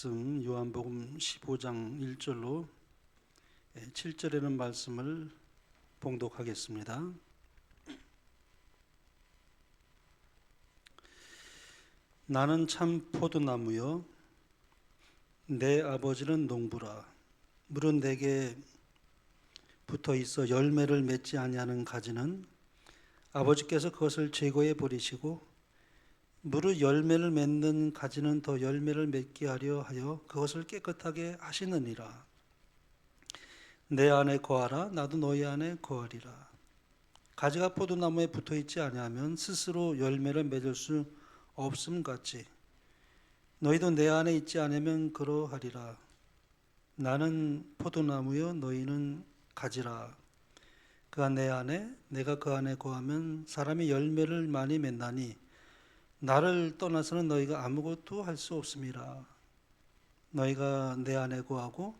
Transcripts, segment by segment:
말씀 요한복음 15장 1절로 7절에는 말씀을 봉독하겠습니다. 나는 참 포도나무요 내 아버지는 농부라. 물은 내게 붙어 있어 열매를 맺지 아니하는 가지는 아버지께서 그것을 제거해 버리시고 무릇 열매를 맺는 가지는 더 열매를 맺게 하려 하여 그것을 깨끗하게 하시느니라. 내 안에 거하라 나도 너희 안에 거하리라. 가지가 포도나무에 붙어 있지 아니하면 스스로 열매를 맺을 수 없음 같이 너희도 내 안에 있지 않으면 그러하리라. 나는 포도나무요 너희는 가지라. 그가 내 안에 내가 그 안에 거하면 사람이 열매를 많이 맺나니 나를 떠나서는 너희가 아무것도 할 수 없음이라. 너희가 내 안에 거하고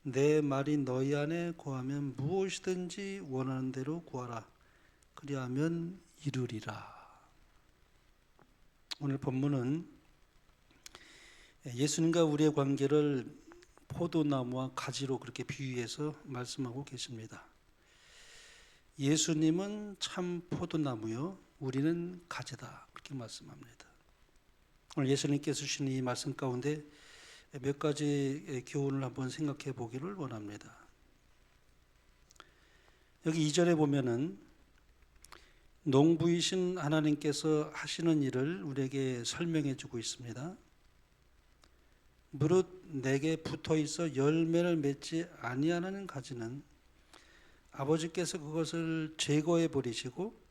내 말이 너희 안에 거하면 무엇이든지 원하는 대로 구하라. 그리하면 이루리라. 오늘 본문은 예수님과 우리의 관계를 포도나무와 가지로 그렇게 비유해서 말씀하고 계십니다. 예수님은 참 포도나무요 우리는 가지다. 그렇게 말씀합니다. 오늘 예수님께서 주신 이 말씀 가운데 몇 가지 교훈을 한번 생각해 보기를 원합니다. 여기 2절에 보면은 농부이신 하나님께서 하시는 일을 우리에게 설명해 주고 있습니다. 무릇 내게 붙어 있어 열매를 맺지 아니하는 가지는 아버지께서 그것을 제거해 버리시고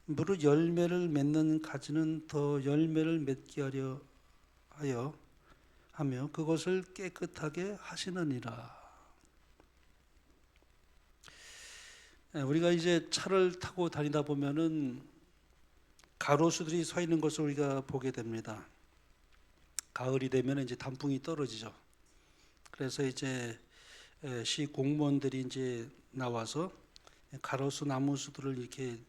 무릇 열매를 맺는 가지는 더 열매를 맺게 하며 그것을 깨끗하게 하시느니라. 우리가 이제 차를 타고 다니다 보면은 가로수들이 서 있는 것을 우리가 보게 됩니다. 가을이 되면 이제 단풍이 떨어지죠. 그래서 이제 시 공무원들이 이제 나와서 가로수 나무수들을 이렇게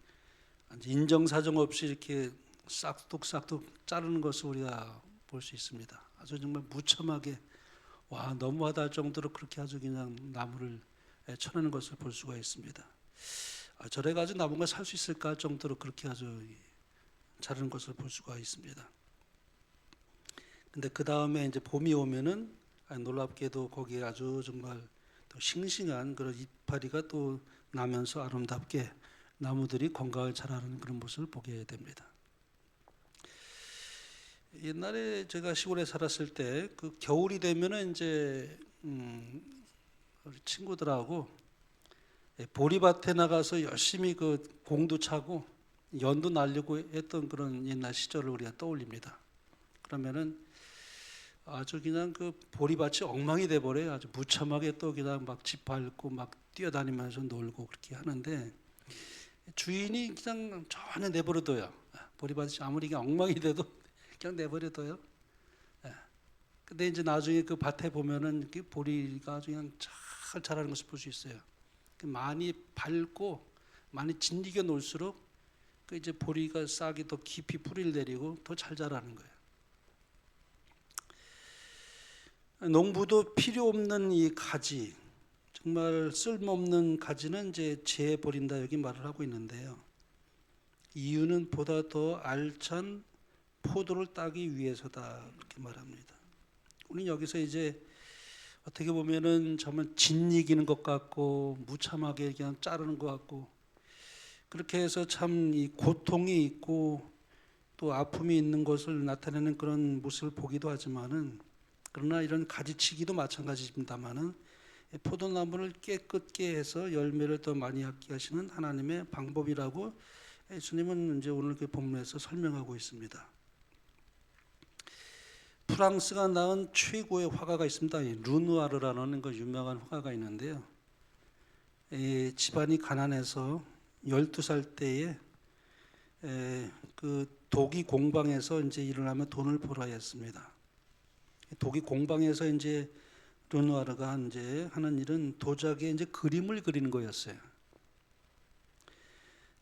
인정사정 없이 이렇게 싹둑싹둑 자르는 것을 우리가 볼 수 있습니다. 아주 정말 무참하게 와 너무하다 할 정도로 그렇게 아주 그냥 나무를 쳐내는 것을 볼 수가 있습니다. 저래 가지고 나무가 살 수 있을까 할 정도로 그렇게 아주 자르는 것을 볼 수가 있습니다. 근데 그 다음에 이제 봄이 오면은 놀랍게도 거기에 아주 정말 또 싱싱한 그런 이파리가 또 나면서 아름답게 나무들이 건강을 자라는 그런 모습을 보게 됩니다. 옛날에 제가 시골에 살았을 때 그 겨울이 되면은 이제 우리 친구들하고 보리밭에 나가서 열심히 그 공도 차고 연도 날리고 했던 그런 옛날 시절을 우리가 떠올립니다. 그러면은 아주 그냥 그 보리밭이 엉망이 돼 버려요. 아주 무참하게 또 그냥 막 집 밟고 막 뛰어다니면서 놀고 그렇게 하는데 주인이 그냥 전혀 내버려둬요. 보리밭이 아무리 엉망이 돼도 그냥 내버려둬요. 근데 이제 나중에 그 밭에 보면은 그 보리가 아주 그냥 잘 자라는 것을 볼 수 있어요. 많이 밟고 많이 진디겨 놓을수록 그 이제 보리가 싹이 더 깊이 뿌리를 내리고 더 잘 자라는 거예요. 농부도 필요 없는 이 가지, 정말 쓸모없는 가지는 이제 재버린다 여기 말을 하고 있는데요. 이유는 보다 더 알찬 포도를 따기 위해서다 그렇게 말합니다. 우리는 여기서 이제 어떻게 보면은 정말 짓이기는 것 같고 무참하게 그냥 자르는 것 같고 그렇게 해서 참 이 고통이 있고 또 아픔이 있는 것을 나타내는 그런 모습을 보기도 하지만은 그러나 이런 가지치기도 마찬가지입니다만은 포도나무를 깨끗게 해서 열매를 더 많이 갖게 하시는 하나님의 방법이라고 예수님은 이제 오늘 그 본문에서 설명하고 있습니다. 프랑스가 낳은 최고의 화가가 있습니다. 르누아르라는 그 유명한 화가가 있는데요. 집안이 가난해서 12살 때에 그 독일 공방에서 이제 일을 하며 돈을 벌어야 했습니다. 독일 공방에서 이제 르누아르가 이제 하는 일은 도자기에 이제 그림을 그리는 거였어요.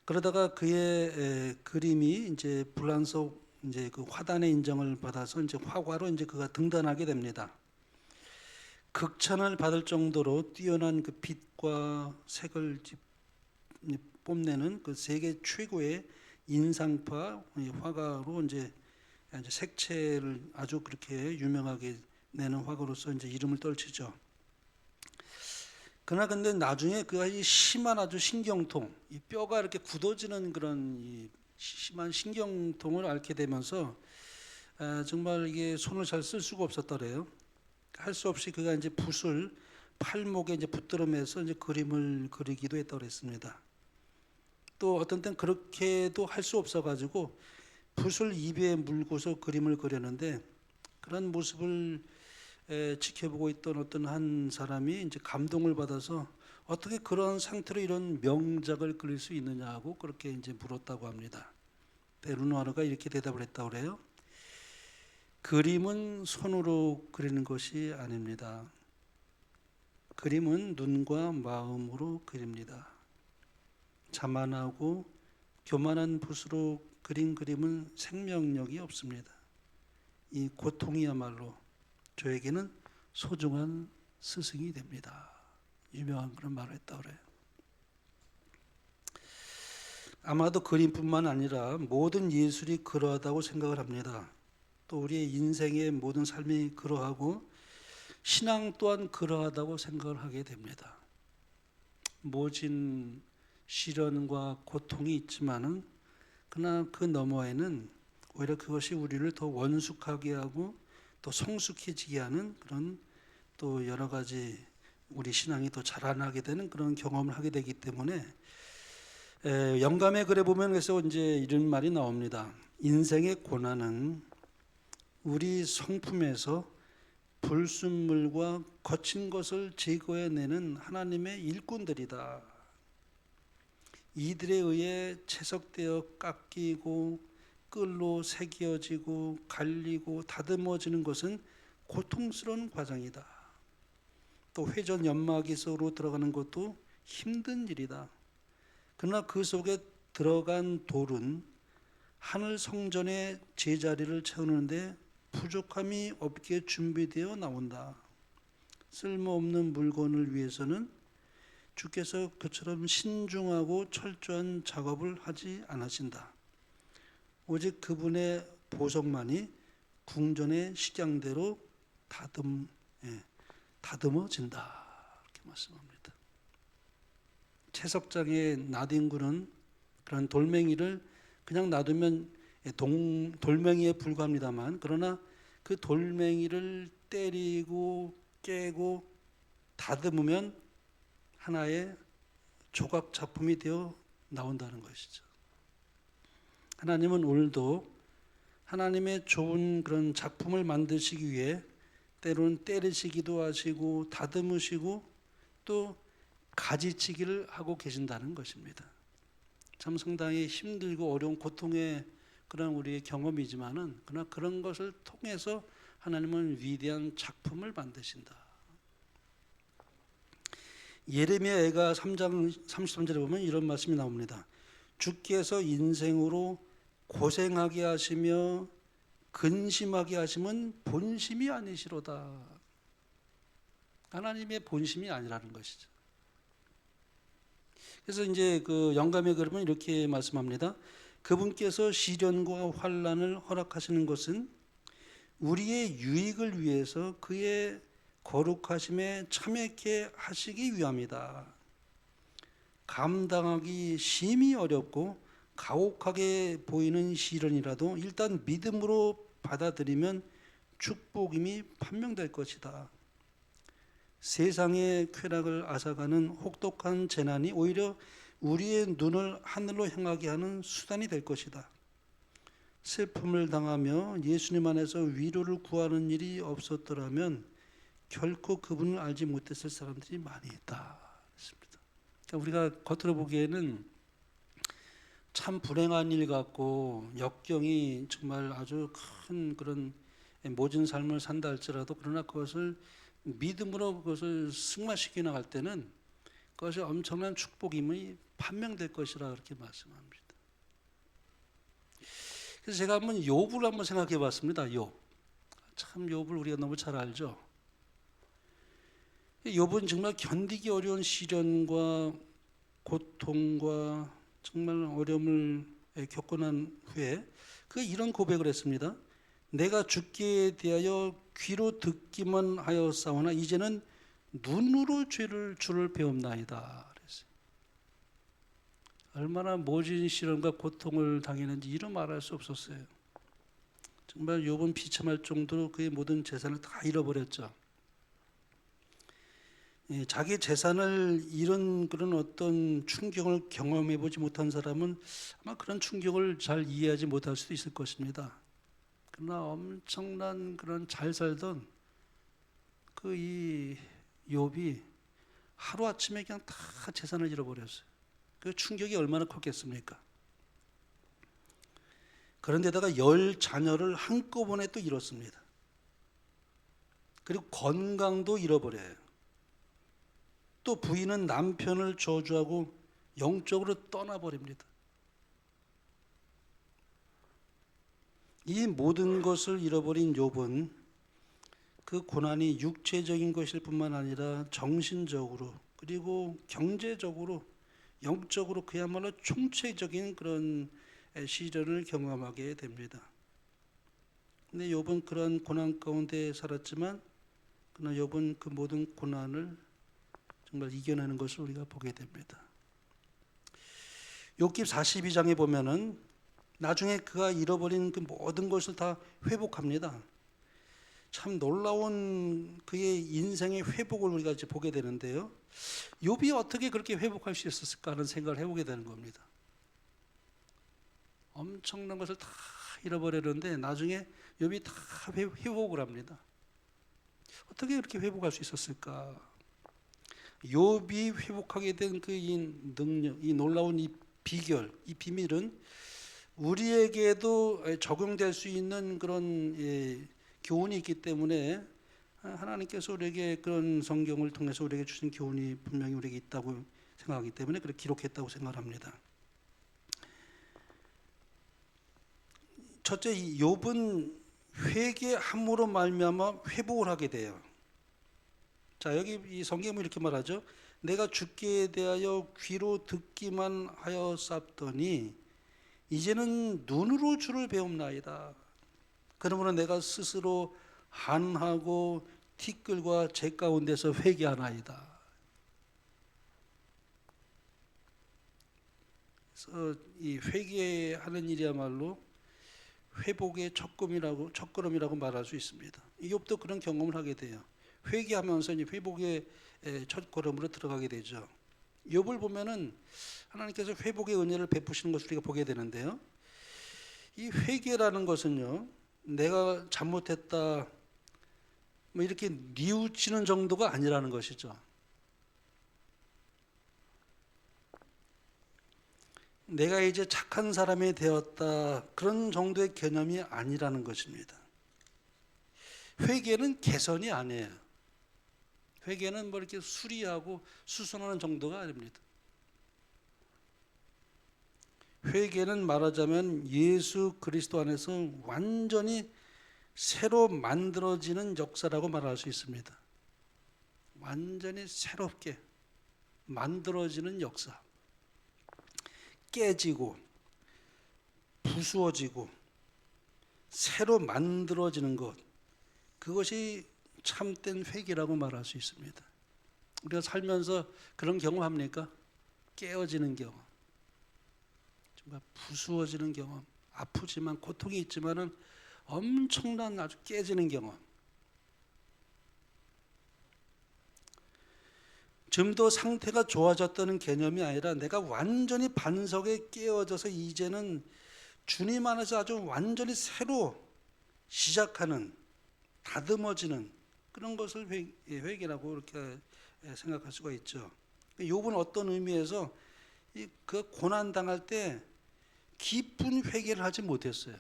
그러다가 그의 그림이 이제 프랑스 이제 그 화단의 인정을 받아서 이제 화가로 이제 그가 등단하게 됩니다. 극찬을 받을 정도로 뛰어난 그 빛과 색을 뽐내는 그 세계 최고의 인상파 화가로 이제 색채를 아주 그렇게 유명하게 내는 화가로서 이제 이름을 떨치죠. 그러나 근데 나중에 그가 이 심한 아주 신경통, 이 뼈가 이렇게 굳어지는 그런 이 심한 신경통을 앓게 되면서 정말 이게 손을 잘 쓸 수가 없었더래요. 할 수 없이 그가 이제 붓을 팔목에 이제 붙들어 매서 이제 그림을 그리기도 했다고 그랬습니다. 또 어떤 때는 그렇게도 할 수 없어 가지고 붓을 입에 물고서 그림을 그렸는데, 그런 모습을 지켜보고 있던 어떤 한 사람이 이제 감동을 받아서 어떻게 그런 상태로 이런 명작을 그릴 수 있느냐고 그렇게 이제 물었다고 합니다. 루노아르가 이렇게 대답을 했다고 그래요. 그림은 손으로 그리는 것이 아닙니다. 그림은 눈과 마음으로 그립니다. 자만하고 교만한 붓으로 그린 그림은 생명력이 없습니다. 이 고통이야말로 저에게는 소중한 스승이 됩니다. 유명한 그런 말을 했다고 그래요. 아마도 그림뿐만 아니라 모든 예술이 그러하다고 생각을 합니다. 또 우리의 인생의 모든 삶이 그러하고 신앙 또한 그러하다고 생각을 하게 됩니다. 모진 시련과 고통이 있지만은 그러나 그 너머에는 오히려 그것이 우리를 더 원숙하게 하고 또 성숙해지게 하는 그런 또 여러 가지 우리 신앙이 더 자라나게 되는 그런 경험을 하게 되기 때문에 영감의 글에 보면 그래서 이제 이런 말이 나옵니다. 인생의 고난은 우리 성품에서 불순물과 거친 것을 제거해내는 하나님의 일꾼들이다. 이들에 의해 채석되어 깎이고 끌로 새겨지고 갈리고 다듬어지는 것은 고통스러운 과정이다. 또 회전 연마기 속으로 들어가는 것도 힘든 일이다. 그러나 그 속에 들어간 돌은 하늘 성전의 제자리를 채우는데 부족함이 없게 준비되어 나온다. 쓸모없는 물건을 위해서는 주께서 그처럼 신중하고 철저한 작업을 하지 않으신다. 오직 그분의 보석만이 궁전의 식양대로 다듬어진다. 이렇게 말씀합니다. 채석장의 나뒹구는 그런 돌멩이를 그냥 놔두면 돌멩이에 불과합니다만, 그러나 그 돌멩이를 때리고 깨고 다듬으면 하나의 조각 작품이 되어 나온다는 것이죠. 하나님은 오늘도 하나님의 좋은 그런 작품을 만드시기 위해 때로는 때리시기도 하시고 다듬으시고 또 가지치기를 하고 계신다는 것입니다. 참 상당히 힘들고 어려운 고통의 그런 우리의 경험이지만은 그러나 그런 것을 통해서 하나님은 위대한 작품을 만드신다. 예레미야가 3장 33절에 보면 이런 말씀이 나옵니다. 주께서 인생으로 고생하게 하시며 근심하게 하시면 본심이 아니시로다. 하나님의 본심이 아니라는 것이죠. 그래서 이제 그 영감의 글은 이렇게 말씀합니다. 그분께서 시련과 환난을 허락하시는 것은 우리의 유익을 위해서 그의 거룩하심에 참여케 하시기 위함이다. 감당하기 심히 어렵고 가혹하게 보이는 시련이라도 일단 믿음으로 받아들이면 축복임이 판명될 것이다. 세상의 쾌락을 앗아가는 혹독한 재난이 오히려 우리의 눈을 하늘로 향하게 하는 수단이 될 것이다. 슬픔을 당하며 예수님 안에서 위로를 구하는 일이 없었더라면 결코 그분을 알지 못했을 사람들이 많이 있다. 그러니까 우리가 겉으로 보기에는 참 불행한 일 같고 역경이 정말 아주 큰 그런 모진 삶을 산다 할지라도 그러나 그것을 믿음으로 그것을 승화시켜 나갈 때는 그것이 엄청난 축복임이 판명될 것이라 그렇게 말씀합니다. 그래서 제가 한번 욥을 한번 생각해 봤습니다. 욥. 참 욥을 우리가 너무 잘 알죠. 욥은 정말 견디기 어려운 시련과 고통과 정말 어려움을 겪고 난 후에 그 이런 고백을 했습니다. 내가 주께 대하여 귀로 듣기만 하였사오나 이제는 눈으로 주를 배움나이다. 그랬어요. 얼마나 모진 시련과 고통을 당했는지 이루 말할 수 없었어요. 정말 욥은 비참할 정도로 그의 모든 재산을 다 잃어버렸죠. 자기 재산을 잃은 그런 어떤 충격을 경험해 보지 못한 사람은 아마 그런 충격을 잘 이해하지 못할 수도 있을 것입니다. 그러나 엄청난 그런 잘 살던 그 이 욥이 하루 아침에 그냥 다 재산을 잃어버렸어요. 그 충격이 얼마나 컸겠습니까? 그런데다가 10자녀를 한꺼번에 또 잃었습니다. 그리고 건강도 잃어버려요. 또 부인은 남편을 저주하고 영적으로 떠나버립니다. 이 모든 것을 잃어버린 욥은 그 고난이 육체적인 것일 뿐만 아니라 정신적으로 그리고 경제적으로 영적으로 그야말로 총체적인 그런 시련을 경험하게 됩니다. 근데 욥은 그런 고난 가운데 살았지만 그러나 욥은 그 모든 고난을 정말 이겨내는 것을 우리가 보게 됩니다. 욥기 42장에 보면은 나중에 그가 잃어버린 그 모든 것을 다 회복합니다. 참 놀라운 그의 인생의 회복을 우리가 이제 보게 되는데요. 욥이 어떻게 그렇게 회복할 수 있었을까 하는 생각을 해보게 되는 겁니다. 엄청난 것을 다 잃어버렸는데 나중에 욥이 다 회복을 합니다. 어떻게 그렇게 회복할 수 있었을까? 욥이 회복하게 된 그 이 능력, 이 놀라운 이 비결, 이 비밀은 우리에게도 적용될 수 있는 그런 교훈이 있기 때문에 하나님께서 우리에게 그런 성경을 통해서 우리에게 주신 교훈이 분명히 우리에게 있다고 생각하기 때문에 그렇게 기록했다고 생각합니다. 첫째, 이 욥은 회개함으로 말미암아 회복을 하게 돼요. 자, 여기 이 성경은 이렇게 말하죠. 내가 주께 대하여 귀로 듣기만 하였사더니 이제는 눈으로 주를 배움나이다. 그러므로 내가 스스로 한하고 티끌과 재 가운데서 회개하나이다. 그래서 이 회개하는 일이야말로 회복의 첫걸음이라고 말할 수 있습니다. 욥도 그런 경험을 하게 돼요. 회개하면서 이제 회복의 첫걸음으로 들어가게 되죠. 욥을 보면은 하나님께서 회복의 은혜를 베푸시는 것을 우리가 보게 되는데요. 이 회개라는 것은요, 내가 잘못했다, 뭐 이렇게 뉘우치는 정도가 아니라는 것이죠. 내가 이제 착한 사람이 되었다, 그런 정도의 개념이 아니라는 것입니다. 회개는 개선이 아니에요. 회개는 뭐 이렇게 수리하고 수선하는 정도가 아닙니다. 회개는 말하자면 예수 그리스도 안에서 완전히 새로 만들어지는 역사라고 말할 수 있습니다. 완전히 새롭게 만들어지는 역사. 깨지고 부수어지고 새로 만들어지는 것, 그것이 참된 회개라고 말할 수 있습니다. 우리가 살면서 그런 경험합니까? 깨어지는 경험, 정말 부수어지는 경험, 아프지만 고통이 있지만은 엄청난 아주 깨지는 경험. 좀 더 상태가 좋아졌다는 개념이 아니라 내가 완전히 반석에 깨어져서 이제는 주님 안에서 아주 완전히 새로 시작하는, 다듬어지는 그런 것을 회개라고 이렇게 생각할 수가 있죠. 욥은 어떤 의미에서 그 고난 당할 때 깊은 회개를 하지 못했어요.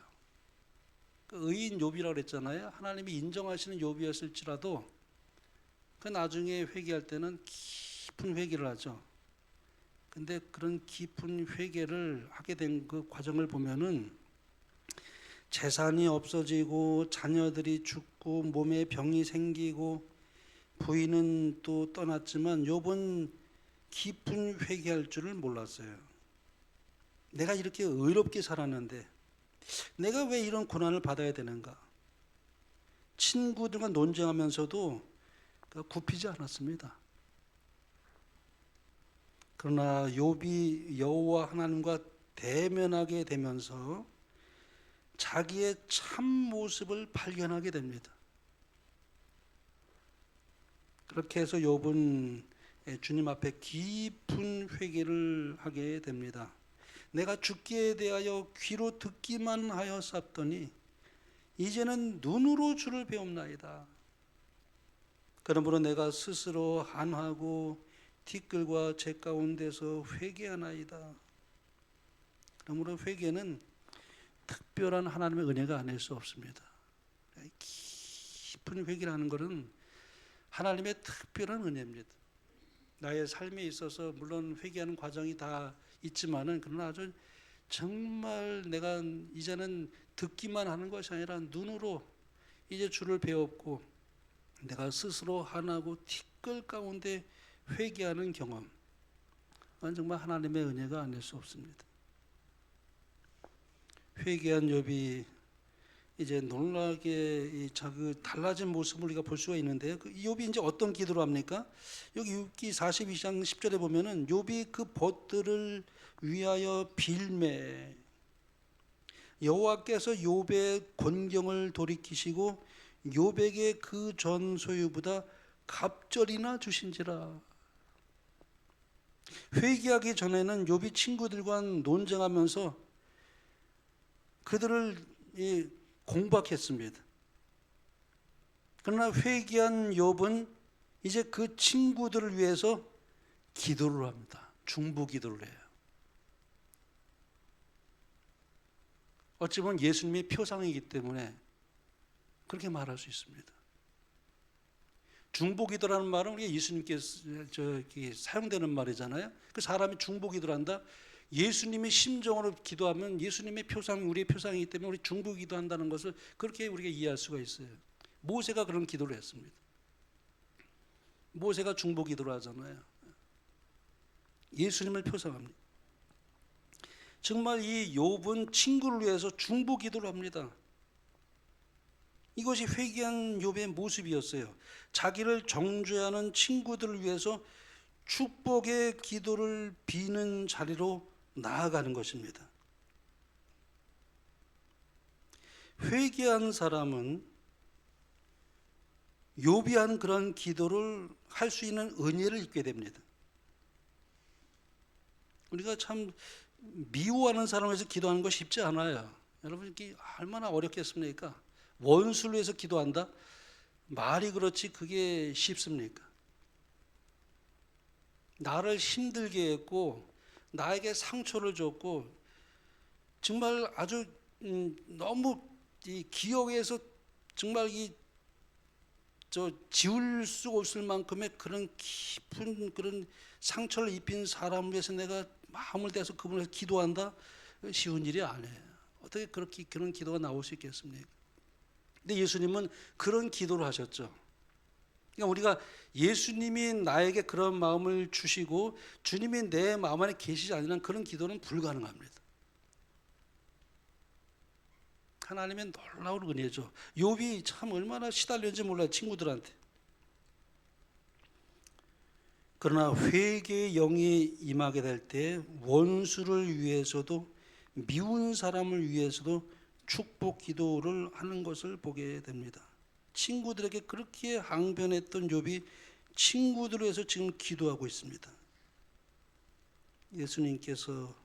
그 의인 욥이라고 그랬잖아요. 하나님이 인정하시는 욥이었을지라도 그 나중에 회개할 때는 깊은 회개를 하죠. 근데 그런 깊은 회개를 하게 된 그 과정을 보면은 재산이 없어지고 자녀들이 죽고 몸에 병이 생기고 부인은 또 떠났지만 욥은 깊은 회개할 줄을 몰랐어요. 내가 이렇게 의롭게 살았는데 내가 왜 이런 고난을 받아야 되는가? 친구들과 논쟁하면서도 굽히지 않았습니다. 그러나 욥이 여호와 하나님과 대면하게 되면서 자기의 참 모습을 발견하게 됩니다. 그렇게 해서 욥은 주님 앞에 깊은 회개를 하게 됩니다. 내가 죽기에 대하여 귀로 듣기만 하여 쌌더니 이제는 눈으로 주를 배움나이다. 그러므로 내가 스스로 한하고 티끌과 재 가운데서 회개하나이다. 그러므로 회개는 특별한 하나님의 은혜가 아닐 수 없습니다. 깊은 회개라는 것은 하나님의 특별한 은혜입니다. 나의 삶에 있어서 물론 회개하는 과정이 다 있지만은 그러나 아주 정말 내가 이제는 듣기만 하는 것이 아니라 눈으로 이제 주를 배웠고 내가 스스로 하나고 티끌 가운데 회개하는 경험, 그건 정말 하나님의 은혜가 아닐 수 없습니다. 회개한 욥이 이제 놀라게 달라진 모습을 우리가 볼 수가 있는데요. 그 욥이 이제 어떤 기도를 합니까? 여기 욥기 42장 10절에 보면은 욥이 그 벗들을 위하여 빌매 여호와께서 욥의 곤경을 돌이키시고 욥에게 그 전 소유보다 갑절이나 주신지라. 회개하기 전에는 욥이 친구들과 논쟁하면서 그들을 공박했습니다. 그러나 회개한 욥은 이제 그 친구들을 위해서 기도를 합니다. 중보 기도를 해요. 어찌 보면 예수님의 표상이기 때문에 그렇게 말할 수 있습니다. 중보기도라는 말은 우리가 예수님께서 사용되는 말이잖아요. 그 사람이 중보기도를 한다. 예수님의 심정으로 기도하면 예수님의 표상, 우리의 표상이기 때문에 우리 중보기도한다는 것을 그렇게 우리가 이해할 수가 있어요. 모세가 그런 기도를 했습니다. 모세가 중보기도를 하잖아요. 예수님을 표상합니다. 정말 이 욥은 친구를 위해서 중보기도를 합니다. 이것이 회개한 욥의 모습이었어요. 자기를 정죄하는 친구들을 위해서 축복의 기도를 비는 자리로 나아가는 것입니다. 회개한 사람은 욥이 한 그런 기도를 할 수 있는 은혜를 입게 됩니다. 우리가 참 미워하는 사람을 위해서 기도하는 거 쉽지 않아요. 여러분 이게 얼마나 어렵겠습니까? 원수를 위해서 기도한다? 말이 그렇지 그게 쉽습니까? 나를 힘들게 했고 나에게 상처를 줬고 정말 아주 너무 이 기억에서 정말 지울 수 없을 만큼의 그런 깊은 그런 상처를 입힌 사람을 위해서 내가 마음을 대해서 그분을 위해서 기도한다? 쉬운 일이 아니에요. 어떻게 그렇게 그런 기도가 나올 수 있겠습니까? 근데 예수님은 그런 기도를 하셨죠. 그러니까 우리가 예수님이 나에게 그런 마음을 주시고 주님이 내 마음 안에 계시지 않는 그런 기도는 불가능합니다. 하나님의 놀라운 은혜죠. 욥이 참 얼마나 시달렸는지 몰라요, 친구들한테. 그러나 회개의 영이 임하게 될 때 원수를 위해서도 미운 사람을 위해서도 축복 기도를 하는 것을 보게 됩니다. 친구들에게 그렇게 항변했던 욥이 친구들을 위해서 지금 기도하고 있습니다. 예수님께서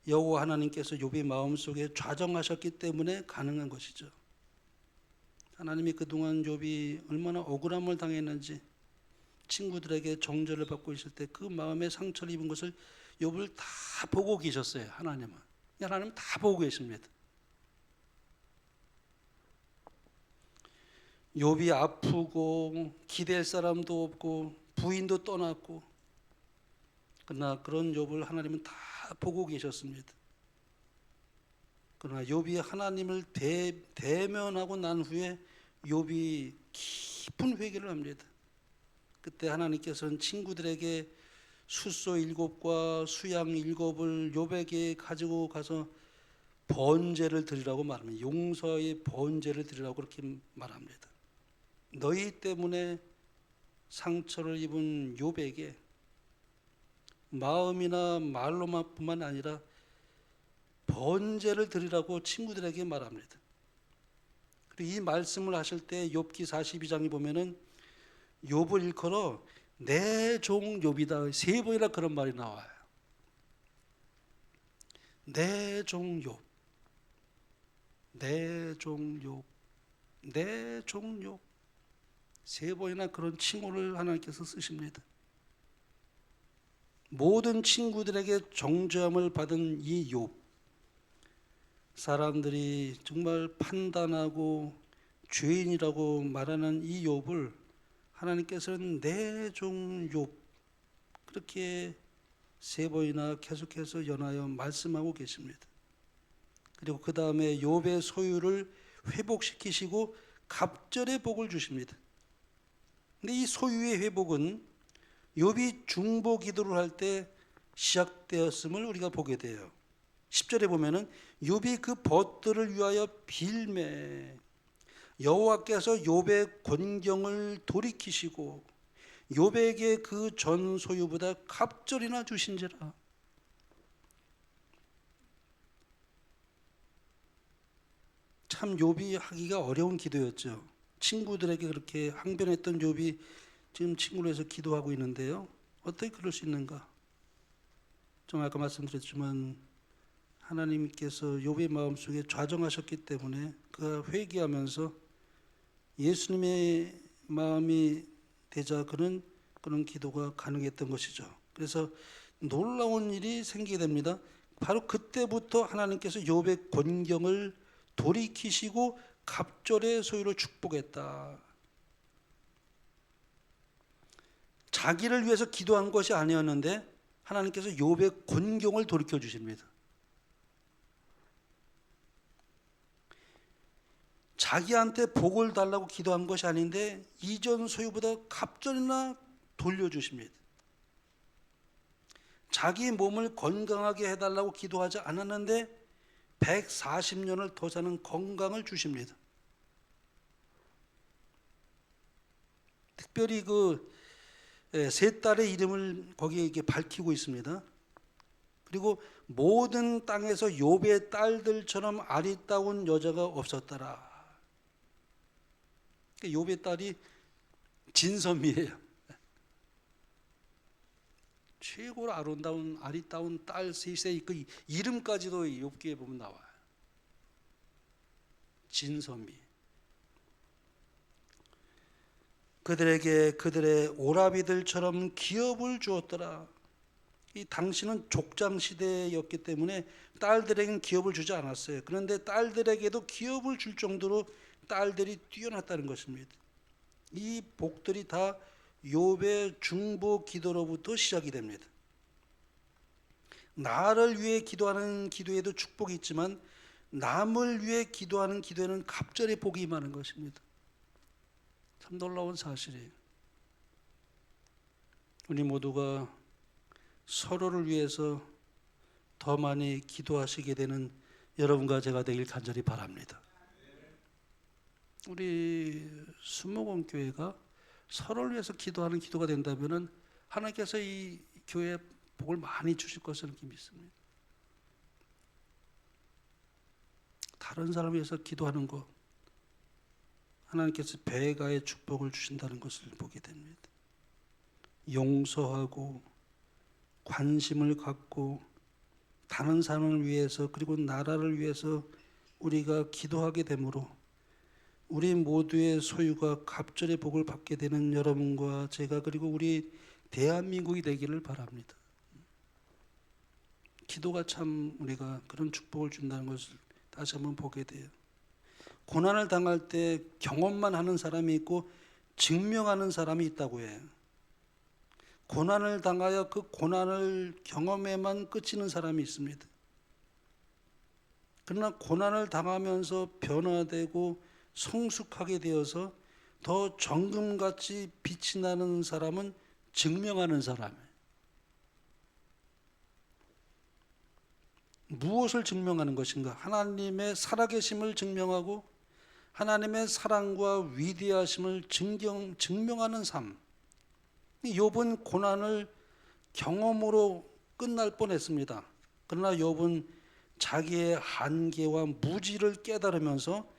여호와 하나님께서 욥의 마음속에 좌정하셨기 때문에 가능한 것이죠. 하나님이 그동안 욥이 얼마나 억울함을 당했는지 친구들에게 정죄를 받고 있을 때 그 마음에 상처를 입은 것을 욥을 다 보고 계셨어요. 하나님은 다 보고 계십니다. 욥이 아프고 기댈 사람도 없고 부인도 떠났고 그러나 그런 욥을 하나님은 다 보고 계셨습니다. 그러나 욥이 하나님을 대면하고 난 후에 욥이 깊은 회개를 합니다. 그때 하나님께서는 친구들에게 숫소 7과 수양 7을 욥에게 가지고 가서 번제를 드리라고 말합니다. 용서의 번제를 드리라고 그렇게 말합니다. 너희 때문에 상처를 입은 욥에게 마음이나 말로만뿐만 아니라 번제를 드리라고 친구들에게 말합니다. 그리고 이 말씀을 하실 때 욥기 42장에 보면은 욥을 일컬어 내 종 욥이다 3번이나 그런 말이 나와요. 내 종 욥, 내 종 욥, 내 종 욥 3번이나 그런 칭호를 하나님께서 쓰십니다. 모든 친구들에게 정죄함을 받은 이 욥, 사람들이 정말 판단하고 죄인이라고 말하는 이 욥을 하나님께서는 내 종 욥 그렇게 3번이나 계속해서 연하여 말씀하고 계십니다. 그리고 그 다음에 욥의 소유를 회복시키시고 갑절의 복을 주십니다. 근데 이 소유의 회복은 욥이 중보 기도를 할 때 시작되었음을 우리가 보게 돼요. 10절에 보면은 욥이 그 벗들을 위하여 빌매 여호와께서 욥의 권경을 돌이키시고 욥에게 그 전 소유보다 갑절이나 주신지라. 참 욥이 하기가 어려운 기도였죠. 친구들에게 그렇게 항변했던 욥이 지금 친구를 해서 기도하고 있는데요. 어떻게 그럴 수 있는가? 좀 아까 말씀드렸지만 하나님께서 욥의 마음속에 좌정하셨기 때문에 그가 회개하면서 예수님의 마음이 되자 그런 기도가 가능했던 것이죠. 그래서 놀라운 일이 생기게 됩니다. 바로 그때부터 하나님께서 욥의 권경을 돌이키시고 갑절의 소유를 축복했다. 자기를 위해서 기도한 것이 아니었는데 하나님께서 욥의 권경을 돌이켜 주십니다. 자기한테 복을 달라고 기도한 것이 아닌데 이전 소유보다 갑절이나 돌려주십니다. 자기 몸을 건강하게 해달라고 기도하지 않았는데 140년을 더 사는 건강을 주십니다. 특별히 그 세 딸의 이름을 거기에 이렇게 밝히고 있습니다. 그리고 모든 땅에서 욥의 딸들처럼 아리따운 여자가 없었더라. 욥의 딸이 진섬이에요. 최고로 아름다운 아리따운 딸 셋의 그 이름까지도 욥기에 보면 나와요. 진섬이. 그들에게 그들의 오라비들처럼 기업을 주었더라. 이 당시는 족장 시대였기 때문에 딸들에게는 기업을 주지 않았어요. 그런데 딸들에게도 기업을 줄 정도로 딸들이 뛰어났다는 것입니다. 이 복들이 다 욥의 중보 기도로부터 시작이 됩니다. 나를 위해 기도하는 기도에도 축복이 있지만 남을 위해 기도하는 기도에는 갑절의 복이 임하는 것입니다. 참 놀라운 사실이에요. 우리 모두가 서로를 위해서 더 많이 기도하시게 되는 여러분과 제가 되길 간절히 바랍니다. 우리 순목원교회가 서로를 위해서 기도하는 기도가 된다면 하나님께서 이 교회에 복을 많이 주실 것을 믿습니다. 다른 사람을 위해서 기도하는 것, 하나님께서 배가의 축복을 주신다는 것을 보게 됩니다. 용서하고 관심을 갖고 다른 사람을 위해서 그리고 나라를 위해서 우리가 기도하게 되므로 우리 모두의 소유가 갑절의 복을 받게 되는 여러분과 제가 그리고 우리 대한민국이 되기를 바랍니다. 기도가 참 우리가 그런 축복을 준다는 것을 다시 한번 보게 돼요. 고난을 당할 때 경험만 하는 사람이 있고 증명하는 사람이 있다고 해요. 고난을 당하여 그 고난을 경험에만 그치는 사람이 있습니다. 그러나 고난을 당하면서 변화되고 성숙하게 되어서 더 정금같이 빛이 나는 사람은 증명하는 사람이에요. 무엇을 증명하는 것인가? 하나님의 살아계심을 증명하고 하나님의 사랑과 위대하심을 증명하는 삶. 욥은 고난을 경험으로 끝날 뻔했습니다. 그러나 욥은 자기의 한계와 무지를 깨달으면서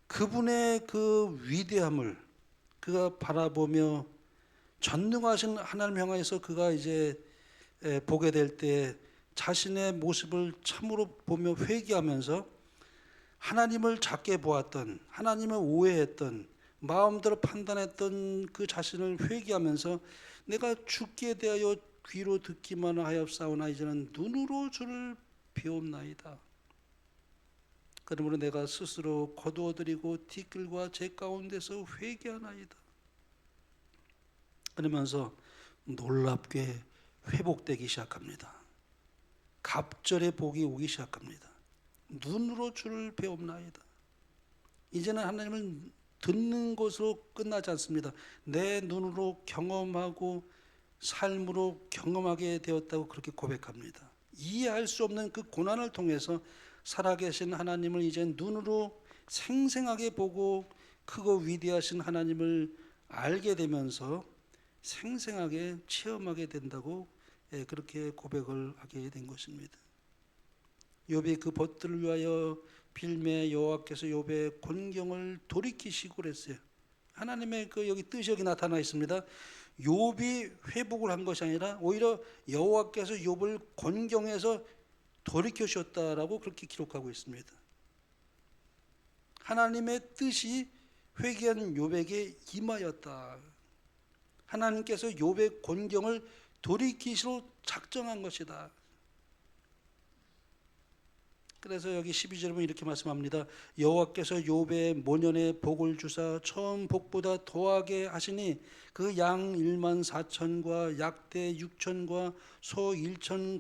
그분의 그 위대함을 그가 바라보며 전능하신 하나님 향해서 그가 이제 보게 될 때 자신의 모습을 참으로 보며 회개하면서 하나님을 작게 보았던, 하나님을 오해했던, 마음대로 판단했던 그 자신을 회개하면서 내가 죽게 대하여 귀로 듣기만 하였사오나 이제는 눈으로 주를 배옵나이다. 그러므로 내가 스스로 거두어드리고 뒷길과 제 가운데서 회개하나이다. 그러면서 놀랍게 회복되기 시작합니다. 갑절의 복이 오기 시작합니다. 눈으로 주를 배옵나이다. 이제는 하나님을 듣는 것으로 끝나지 않습니다. 내 눈으로 경험하고 삶으로 경험하게 되었다고 그렇게 고백합니다. 이해할 수 없는 그 고난을 통해서 살아계신 하나님을 이제 눈으로 생생하게 보고 크고 위대하신 하나님을 알게 되면서 생생하게 체험하게 된다고 그렇게 고백을 하게 된 것입니다. 욥이 그 벗들을 위하여 빌매 여호와께서 욥의 곤경을 돌이키시고 그랬어요. 하나님의 그 여기 뜻이 여기 나타나 있습니다. 욥이 회복을 한 것이 아니라 오히려 여호와께서 욥을 곤경에서 돌이켜 주셨다라고 그렇게 기록하고 있습니다. 하나님의 뜻이 회개한 욥에게 임하였다. 하나님께서 욥의 곤경을 돌이키시로 작정한 것이다. 그래서 여기 12절에 보면 이렇게 말씀합니다. 여호와께서 욥의 모년에 복을 주사 처음 복보다 더하게 하시니 그 양 1만 4천과 약대 6천과 소 1천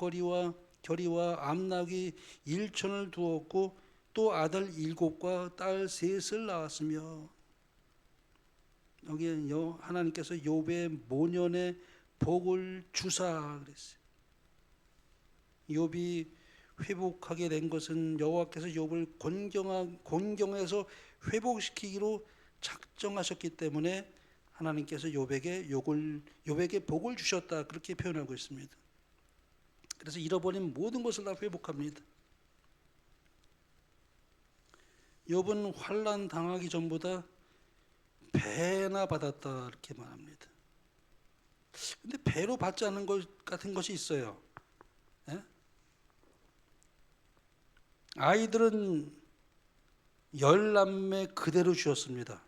결이와 암나귀 1천을 두었고 또 아들 7과 딸 3을 낳았으며. 여기에 하나님께서 욥의 모년에 복을 주사 그랬어요. 욥이 회복하게 된 것은 여호와께서 욥을 곤경에서 회복시키기로 작정하셨기 때문에 하나님께서 욥에게 복을 주셨다 그렇게 표현하고 있습니다. 그래서 잃어버린 모든 것을 다 회복합니다. 욥은 환난 당하기 전보다 배나 받았다 이렇게 말합니다. 근데 배로 받지 않은 것 같은 것이 있어요. 예? 아이들은 10남매 그대로 주었습니다.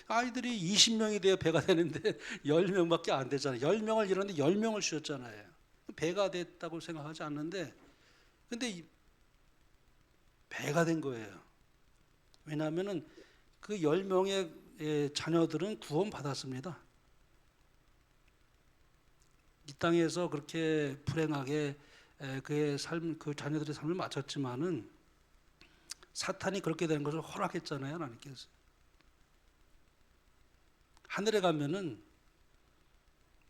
아이들이 20명이 돼야 배가 되는데 10명밖에 안 되잖아요. 10명을 잃었는데 10명을 주셨잖아요. 배가 됐다고 생각하지 않는데 근데 배가 된 거예요. 왜냐하면 그 10명의 자녀들은 구원 받았습니다. 이 땅에서 그렇게 불행하게 그의 삶, 그 자녀들의 삶을 마쳤지만은 사탄이 그렇게 되는 것을 허락했잖아요, 하나님께서. 하늘에 가면은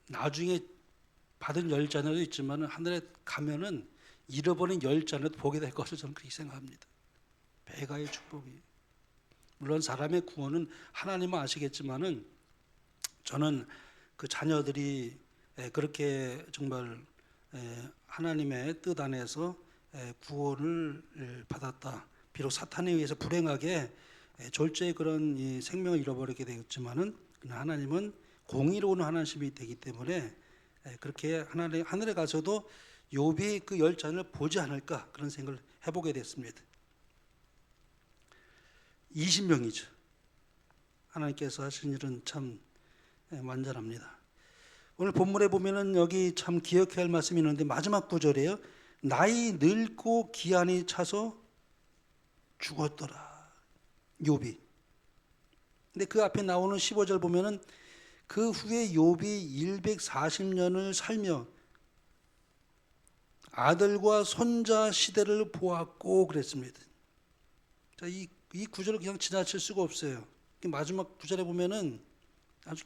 나중에 받은 10자녀도 있지만은 하늘에 가면은 잃어버린 10자녀도 보게 될 것을 저는 그렇게 생각합니다. 배가의 축복이. 물론 사람의 구원은 하나님은 아시겠지만은 저는 그 자녀들이 그렇게 정말 하나님의 뜻 안에서 구원을 받았다. 비록 사탄에 의해서 불행하게 졸지의 그런 생명을 잃어버리게 되었지만은 하나님은 공의로운 하나님이 되기 때문에 그렇게 하늘에 가서도 욥이 그 10자녀를 보지 않을까 그런 생각을 해보게 됐습니다. 20명이죠. 하나님께서 하신 일은 참 완전합니다. 오늘 본문에 보면은 여기 참 기억해야 할 말씀이 있는데 마지막 구절이에요. 나이 늙고 기한이 차서 죽었더라. 욥이. 근데 그 앞에 나오는 15절 보면은 그 후에 욥이 140년을 살며 아들과 손자 시대를 보았고 그랬습니다. 자, 이 구절을 그냥 지나칠 수가 없어요. 마지막 구절에 보면은 아주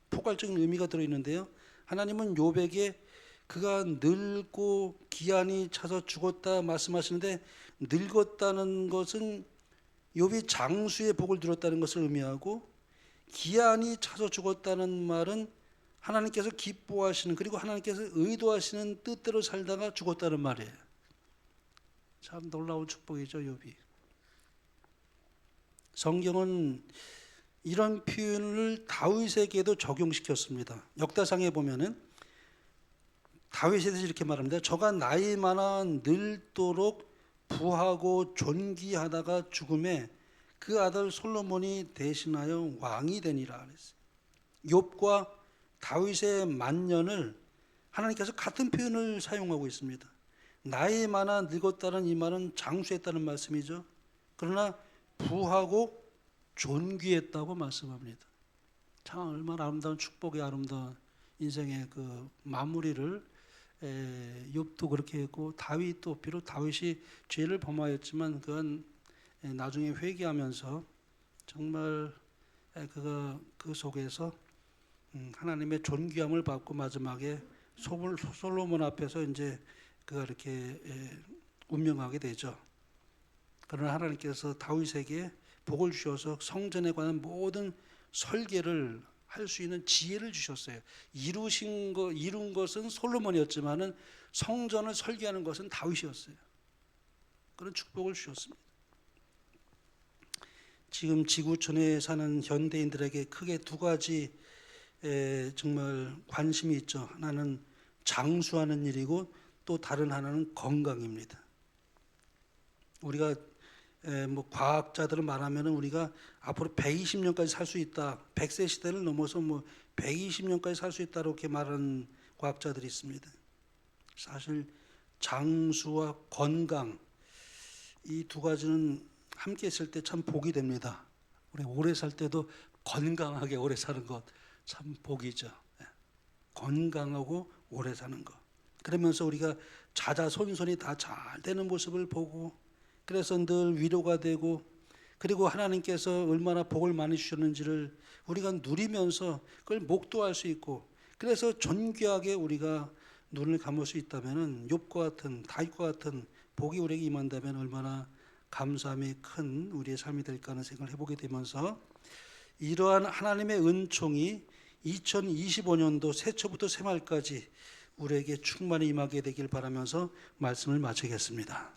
포괄적인 의미가 들어 있는데요. 하나님은 욥에게 그가 늙고 기한이 차서 죽었다 말씀하시는데, 늙었다는 것은 욥이 장수의 복을 누렸다는 것을 의미하고, 기한이 차서 죽었다는 말은 하나님께서 기뻐하시는, 그리고 하나님께서 의도하시는 뜻대로 살다가 죽었다는 말이에요. 참 놀라운 축복이죠, 욥이. 성경은 이런 표현을 다윗에게도 적용시켰습니다. 역다상에 보면은 다윗에 대해서 이렇게 말합니다. 저가 나이 많아 늙도록 부하고 존귀하다가 죽음에 그 아들 솔로몬이 대신하여 왕이 되니라 그랬어요. 욥과 다윗의 만년을 하나님께서 같은 표현을 사용하고 있습니다. 나이 많아 늙었다는 이 말은 장수했다는 말씀이죠. 그러나 부하고 존귀했다고 말씀합니다. 참 얼마나 아름다운 축복의 아름다운 인생의 그 마무리를 욥도 그렇게 했고, 다윗도 비록 다윗이 죄를 범하였지만 그건 나중에 회개하면서 정말 그가 그 속에서 하나님의 존귀함을 받고 마지막에 솔로몬 앞에서 이제 그가 이렇게 운명하게 되죠. 그러나 하나님께서 다윗에게 복을 주셔서 성전에 관한 모든 설계를 할 수 있는 지혜를 주셨어요. 이룬 것은 솔로몬이었지만은 성전을 설계하는 것은 다윗이었어요. 그런 축복을 주셨습니다. 지금 지구촌에 사는 현대인들에게 크게 두 가지 정말 관심이 있죠. 하나는 장수하는 일이고 또 다른 하나는 건강입니다. 우리가 뭐 과학자들을 말하면 우리가 앞으로 120년까지 살 수 있다. 100세 시대를 넘어서 뭐 120년까지 살 수 있다 이렇게 말하는 과학자들이 있습니다. 사실 장수와 건강 이 두 가지는 함께 있을 때 참 복이 됩니다. 우리 오래 살 때도 건강하게 오래 사는 것 참 복이죠. 건강하고 오래 사는 것. 그러면서 우리가 자자손손이 다 잘 되는 모습을 보고, 그래서 늘 위로가 되고, 그리고 하나님께서 얼마나 복을 많이 주셨는지를 우리가 누리면서 그걸 목도할 수 있고, 그래서 존귀하게 우리가 눈을 감을 수 있다면, 욥과 같은 다윗과 같은 복이 우리에게 임한다면 얼마나 감사함이 큰 우리의 삶이 될까 하는 생각을 해보게 되면서, 이러한 하나님의 은총이 2025년도 새초부터 새말까지 우리에게 충만히 임하게 되길 바라면서 말씀을 마치겠습니다.